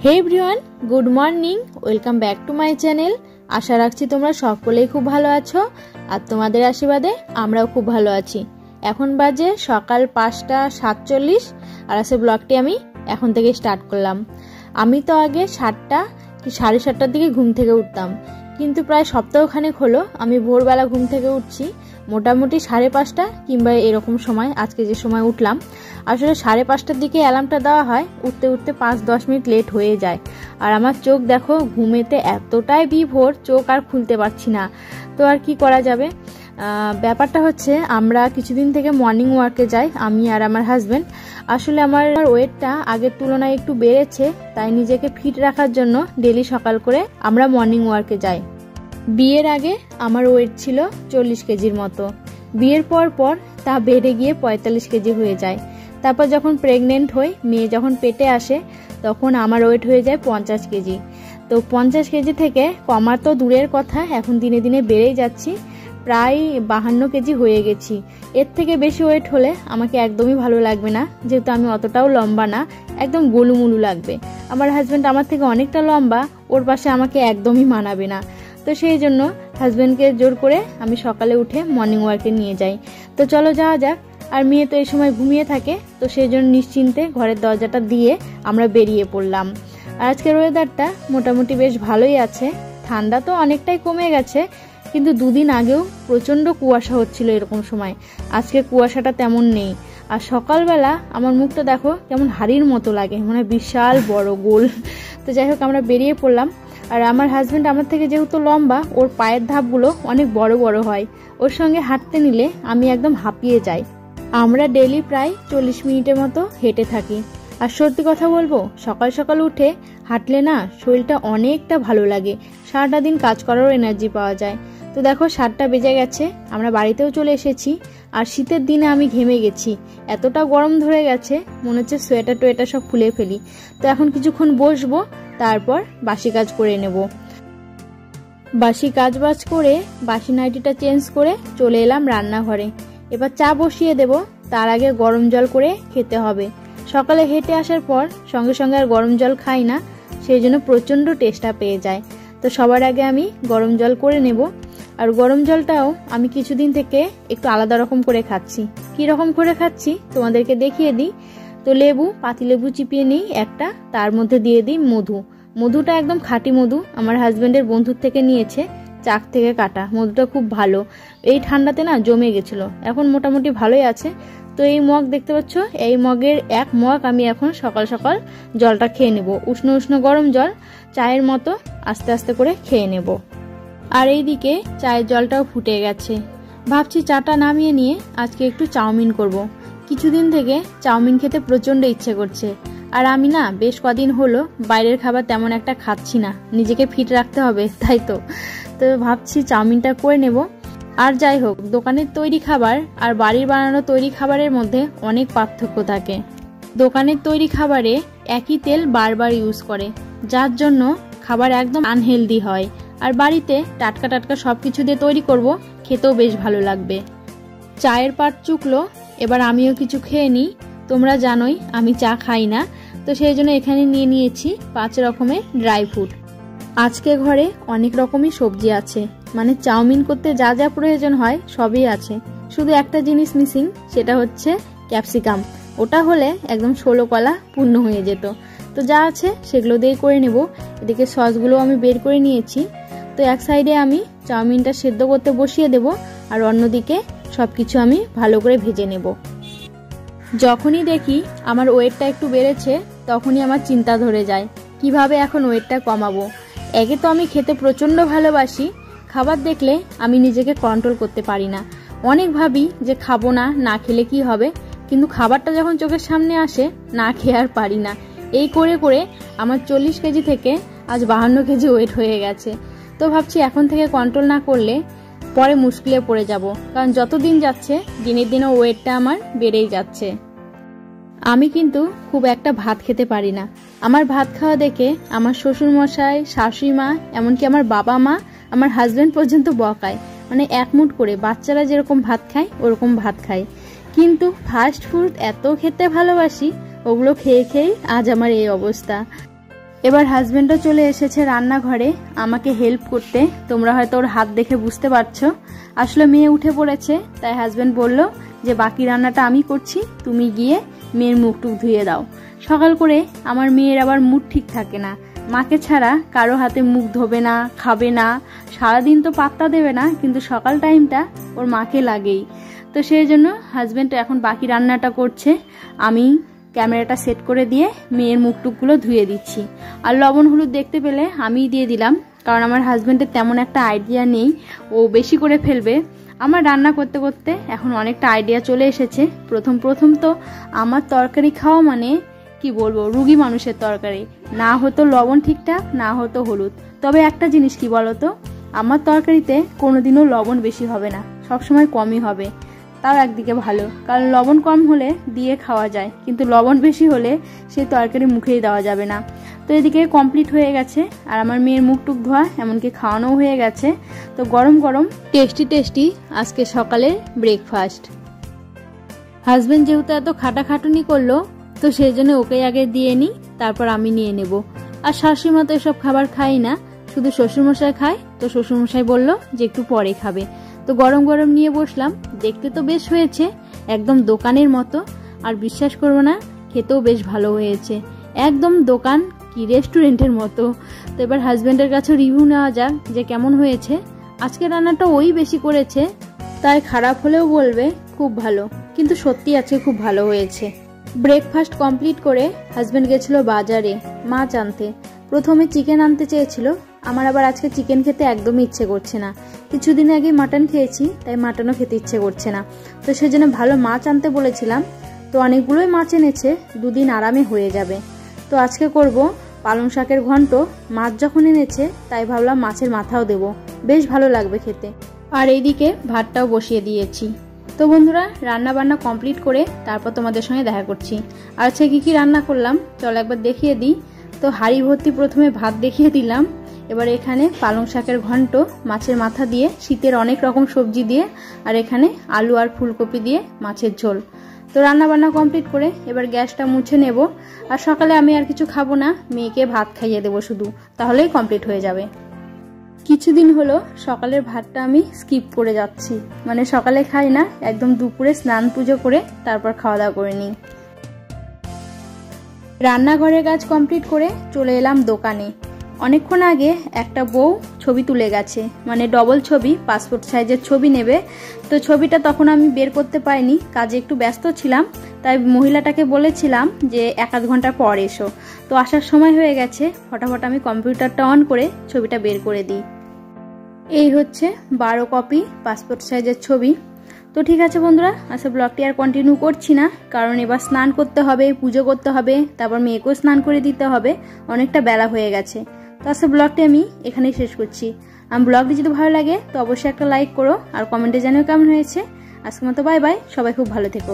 Hey everyone, good morning, welcome back to my channel. আশা রাখছি তোমরা সকলেই খুব ভালো আছো আর তোমাদের আশীর্বাদে আমরাও খুব ভালো আছি। এখন বাজে সকাল 5:47 আর আজকে ব্লগটি আমি এখন থেকে স্টার্ট করলাম। আমি তো আগে 7টা কি 7:30টার দিকে ঘুম থেকে উঠতাম, কিন্তু প্রায় সপ্তাহখানেক হলো আমি ভোরবেলা ঘুম থেকে উঠছি মোটামুটি 5:30 কিংবা এরকম সময়। আজকে যে সময় উঠলাম, আসলে 5:30টার দিকে অ্যালার্মটা দেওয়া হয়, উঠতে উঠতে 5-10 মিনিট লেট হয়ে যায়। আর আমার চোখ দেখো ঘুমেতে এতটাই বিভোর, চোখ আর খুলতে পারছি না। তো আর কি করা যাবে। ব্যাপারটা হচ্ছে আমরা কিছুদিন থেকে মর্নিং ওয়ার্কে যাই, আমি আর আমার হাজব্যান্ড। আসলে আমার ওয়েটটা আগের তুলনায় একটু বেড়েছে, তাই নিজেকে ফিট রাখার জন্য ডেলি সকাল করে আমরা মর্নিং ওয়ার্কে যাই। বিয়ের আগে আমার ওয়েট ছিল 40 কেজির মতো, বিয়ের পর পর তা বেড়ে গিয়ে 45 কেজি হয়ে যায়। তারপর যখন প্রেগনেন্ট হই, মেয়ে যখন পেটে আসে, তখন আমার ওয়েট হয়ে যায় 50 কেজি। তো 50 কেজি থেকে কমা তো দূরের কথা, এখন দিনে দিনে বেড়েই যাচ্ছি, প্রায় 52 কেজি হয়ে গেছি। এর থেকে বেশি ওয়েট হলে আমাকে একদমই ভালো লাগবে না, যেহেতু আমি অতটাও লম্বা না, একদম গোলুমুলু লাগবে। আমার হাজব্যান্ড আমার থেকে অনেকটা লম্বা, ওর পাশে আমাকে একদমই মানাবে না। তো সেই জন্য হাজব্যান্ডকে জোর করে আমি সকালে উঠে মর্নিং ওয়ার্কে নিয়ে যাই। তো চলো যাওয়া যাক। আর মেয়ে তো এই সময় ঘুমিয়ে থাকে, তো সেই জন্য নিশ্চিন্তে ঘরের দরজাটা দিয়ে আমরা বেরিয়ে পড়লাম। আর আজকের ওয়েদারটা মোটামুটি বেশ ভালোই আছে, ঠান্ডা তো অনেকটাই কমে গেছে, কিন্তু দুদিন আগেও প্রচণ্ড কুয়াশা হচ্ছিল এরকম সময়। আজকে কুয়াশাটা তেমন নেই। আর সকালবেলা আমার মুখটা দেখো কেমন হাড়ির মতো লাগে, মানে বিশাল বড় গোল। তো যাই হোক, আমরা বেরিয়ে পড়লাম। আর আমার হাজব্যান্ড আমার থেকে যেহেতু লম্বা, ওর পায়ের ধাপগুলো অনেক বড় বড় হয়, ওর সঙ্গে হাঁটতে নিলে আমি একদম হাঁপিয়ে যাই। আমরা ডেলি প্রায় 40 মিনিটের মতো হেঁটে থাকি। আর সত্যি কথা বলবো, সকাল সকাল উঠে হাঁটলে না শরীরটা অনেকটা ভালো লাগে, সারাটা দিন কাজ করারও এনার্জি পাওয়া যায়। তো দেখো 7টা বেজে গেছে, আমরা বাড়িতেও চলে এসেছি। আর শীতের দিনে আমি ঘেমে গেছি, এতটা গরম ধরে গেছে, মনে হচ্ছে সোয়েটার টোয়েটার সব খুলে ফেলি। তো এখন কিছুক্ষণ বসবো, তারপর বাসি কাজ করে নেব। বাসি কাজ বাজ করে বাসি নাইটিটা চেঞ্জ করে চলে এলাম রান্নাঘরে। এবার চা বসিয়ে দেব, তার আগে গরম জল করে খেতে হবে। সকালে হেঁটে আসার পর সঙ্গে সঙ্গে আর গরম জল খাই না, সেই জন্য প্রচণ্ড টেস্টটা পেয়ে যায়। তো সবার আগে আমি গরম জল করে নেব। আর গরম জলটাও আমি কিছুদিন থেকে একটু আলাদা রকম করে খাচ্ছি। কি রকম করে খাচ্ছি তোমাদেরকে দেখিয়ে দিই। তো পাতিলেবু চিপিয়ে নিই একটা, তার মধ্যে দিয়ে দিই মধু। মধুটা একদম খাঁটি মধু, আমার হাজবেন্ডের বন্ধুর থেকে নিয়েছে, চাক থেকে কাটা। মধুটা খুব ভালো, এই ঠান্ডাতে না জমে গেছিল, এখন মোটামুটি ভালোই আছে। তো এই মগ দেখতে পাচ্ছ, এই মগের 1 মগ আমি এখন সকাল সকাল জলটা খেয়ে নেব। উষ্ণ উষ্ণ গরম জল, চায়ের মতো আস্তে আস্তে করে খেয়ে নেব। আর এইদিকে চায়ের জলটাও ফুটে গেছে, ভাবছি চাটা নামিয়ে নিয়ে আজকে একটু চাউমিন করব। কিছুদিন থেকে চাউমিন খেতে প্রচণ্ড ইচ্ছে করছে। আর আমি না বেশ কদিন হলো বাইরের খাবার তেমন একটা খাচ্ছি না, নিজেকে ফিট রাখতে হবে, তাই তো ভাবছি চাউমিনটা করে নেব। আর যাই হোক, দোকানের তৈরি খাবার আর বাড়ির বানানো তৈরি খাবারের মধ্যে অনেক পার্থক্য থাকে। দোকানের তৈরি খাবারে একই তেল বারবার ইউজ করে, যার জন্য খাবার একদম আনহেলদি হয়। আর বাড়িতে টাটকা টাটকা সব কিছু দিয়ে তৈরি করব, খেতেও বেশ ভালো লাগবে। চায়ের পাট চুকলো, এবার আমিও কিছু খেয়ে নিই। তোমরা জানোই আমি চা খাই না, তো সেই জন্য এখানে নিয়ে নিয়েছি 5 রকমের ড্রাই ফ্রুট। আজকে ঘরে অনেক রকমই সবজি আছে, মানে চাউমিন করতে যা যা প্রয়োজন হয় সবই আছে, শুধু একটা জিনিস মিসিং, সেটা হচ্ছে ক্যাপসিকাম। ওটা হলে একদম 16 কলা পূর্ণ হয়ে যেত। তো যা আছে সেগুলো দিয়ে করে নেব। এদিকে সসগুলো আমি বের করে নিয়েছি। তো এক সাইডে আমি চাউমিনটা সেদ্ধ করতে বসিয়ে দেব, আর অন্যদিকে সবকিছু আমি ভালো করে ভেজে নেব। যখনই দেখি আমার ওয়েটটা একটু বেড়েছে, তখনই আমার চিন্তা ধরে যায় কিভাবে এখন ওয়েটটা কমাবো। একে তো আমি খেতে প্রচণ্ড ভালোবাসি, খাবার দেখলে আমি নিজেকে কন্ট্রোল করতে পারি না। অনেক ভাবি যে খাবো না, না খেলে কি হবে, কিন্তু খাবারটা যখন চোখের সামনে আসে, না খেয়ে আর পারি না। এই করে করে আমার 40 কেজি থেকে আজ 52 কেজি ওয়েট হয়ে গেছে। তো ভাবছি এখন থেকে কন্ট্রোল না করলে পরে মুশকিলে পড়ে যাব, কারণ যত দিন যাচ্ছে দিনের দিনে ওয়েটটা আমার বেড়েই যাচ্ছে। আমি কিন্তু খুব একটা ভাত খেতে পারি না। আমার ভাত খাওয়া দেখে আমার শ্বশুর মশাই, শাশুড়ি মা, এমনকি আমার বাবা মা, আমার হাজব্যান্ড পর্যন্ত বকায়, মানে এক মুঠ করে বাচ্চারা যেরকম ভাত খায় ওরকম ভাত খায়। কিন্তু ফাস্ট ফুড এত খেতে ভালোবাসি, ওগুলো খেয়ে খেয়ে আজ আমার এই অবস্থা। এবার হাজবেন্ডও চলে এসেছে রান্নাঘরে আমাকে হেল্প করতে। তোমরা হয়তো ওর হাত দেখে বুঝতে পারছো। আসলে মেয়ে উঠে পড়েছে, তাই হাজবেন্ড বলল যে বাকি রান্নাটা আমি করছি, তুমি গিয়ে মেয়ের মুখ টুক ধুয়ে দাও। সকাল করে আমার মেয়ের আবার মুড ঠিক থাকে না, মাকে ছাড়া কারো হাতে মুখ ধোবে না, খাবে না, সারাদিন তো পাত্তা দেবে না, কিন্তু সকাল টাইমটা ওর মাকে লাগেই। তো সেই জন্য হাজবেন্ড এখন বাকি রান্নাটা করছে, আমি ক্যামেরাটা সেট করে দিয়ে মেয়ের মুখ টুকগুলো ধুয়ে দিচ্ছি। আর লবণ হলুদ দেখতে পেলে আমিই দিয়ে দিলাম, কারণ আমার হাজবেন্ডের তেমন একটা আইডিয়া নেই, ও বেশি করে ফেলবে। আমার রান্না করতে করতে এখন অনেকটা আইডিয়া চলে এসেছে। প্রথম তো আমার তরকারি খাওয়া মানে কি বলবো, রুগী মানুষের তরকারি, না হতো লবণ ঠিকঠাক, না হতো হলুদ। তবে একটা জিনিস কি বলতো, আমার তরকারিতে কোনোদিনও লবণ বেশি হবে না, সবসময় কমই হবে। তাও একদিকে ভালো, কারণ লবণ কম হলে দিয়ে খাওয়া যায়, কিন্তু লবণ বেশি হলে সেই তরকারি মুখেই দেওয়া যাবে না। তো এদিকে কমপ্লিট হয়ে গেছে, আর আমার মেয়ের মুখ টুক ধোয়া এমনকি খাওয়ানো হয়ে গেছে। তো গরম গরম টেস্টি আজকে সকালে ব্রেকফাস্ট। হাজবেন্ড যেহেতু এত খাটাখাটুনি করলো, তো সেই জন্য ওকে আগে দিয়ে নিই, তারপর আমি নিয়ে নেব। আর শাশুড়ি মা তো এসব খাবার খাই না, শুধু শ্বশুরমশাই খায়। তো শ্বশুরমশাই বলল যে একটু পরে খাবে। তো গরম গরম নিয়ে বসলাম। দেখতে তো বেশ হয়েছে, একদম দোকানের মতো। আর বিশ্বাস করবো না, খেতেও বেশ ভালো হয়েছে, একদম দোকান কি রেস্টুরেন্টের মতো। তো এবার হাজবেন্ডের কাছে রিভিউ নেওয়া যাক যে কেমন হয়েছে। আজকে রান্নাটা ওই বেশি করেছে, তাই খারাপ হলেও বলবে খুব ভালো, কিন্তু সত্যি আজকে খুব ভালো হয়েছে। ব্রেকফাস্ট কমপ্লিট করে হাজবেন্ড গেছিল বাজারে মাছ আনতে। প্রথমে চিকেন আনতে চেয়েছিল, আমার আবার আজকে চিকেন খেতে একদমই ইচ্ছে করছে না। কিছুদিন আগে মাটন খেয়েছি, তাই মাটনও খেতে ইচ্ছে করছে না। তো সেজন্য ভালো মাছ আনতে বলেছিলাম। তো অনেকগুলোই মাছ এনেছে, দুদিন আরামে হয়ে যাবে। তো আজকে করব পালং শাকের ঘন্ট। মাছ যখন এনেছে তাই ভাবলাম মাছের মাথাও দেব, বেশ ভালো লাগবে খেতে। আর এইদিকে ভাতটাও বসিয়ে দিয়েছি। তো বন্ধুরা, রান্না বান্না কমপ্লিট করে তারপর তোমাদের সঙ্গে দেখা করছি। আর আজকে কি রান্না করলাম চলো একবার দেখিয়ে দিই। তো হাঁড়ি ভর্তি প্রথমে ভাত দেখিয়ে দিলাম। এবার এখানে পালং শাকের ঘন্ট, মাছের মাথা দিয়ে, শীতের অনেক রকম সবজি দিয়ে, আর এখানে আলু আর ফুলকপি দিয়ে মাছের ঝোল। তো রান্না বান্না কমপ্লিট করে এবার গ্যাসটা মুছে নেব। আর সকালে আমি আর কিছু খাবো না, মেয়েকে ভাত খাইয়ে দেবো শুধু, তাহলেই কমপ্লিট হয়ে যাবে। কিছুদিন হলো সকালের ভাতটা আমি স্কিপ করে যাচ্ছি, মানে সকালে খাই না, একদম দুপুরে স্নান পুজো করে তারপর খাওয়া দাওয়া করে নিই। রান্নাঘরের কাজ কমপ্লিট করে চলে এলাম দোকানে। অনেকক্ষণ আগে একটা বউ ছবি তুলে গেছে, মানে ডবল ছবি, পাসপোর্ট সাইজের ছবি নেবে। তো ছবিটা তখন আমি বের করতে পারিনি, কাজে একটু ব্যস্ত ছিলাম, তাই মহিলাটাকে বলেছিলাম যে 1-8 ঘন্টা পর এসো। তো আসার সময় হয়ে গেছে, ফটাফট আমি কম্পিউটারটা অন করে ছবিটা বের করে দিই। এই হচ্ছে 12 কপি পাসপোর্ট সাইজের ছবি। তো ঠিক আছে বন্ধুরা, আচ্ছা ব্লগটি আর কন্টিনিউ করছি না, কারণ এবার স্নান করতে হবে, পুজো করতে হবে, তারপর মেয়েকেও স্নান করে দিতে হবে, অনেকটা বেলা হয়ে গেছে। তো আচ্ছা ব্লগটি আমি এখানেই শেষ করছি। ব্লগটি যদি ভালো লাগে তো অবশ্যই একটা লাইক করো, আর কমেন্টে জানিও কেমন হয়েছে। আজকের মতো বাই বাই, সবাই খুব ভালো থেকো।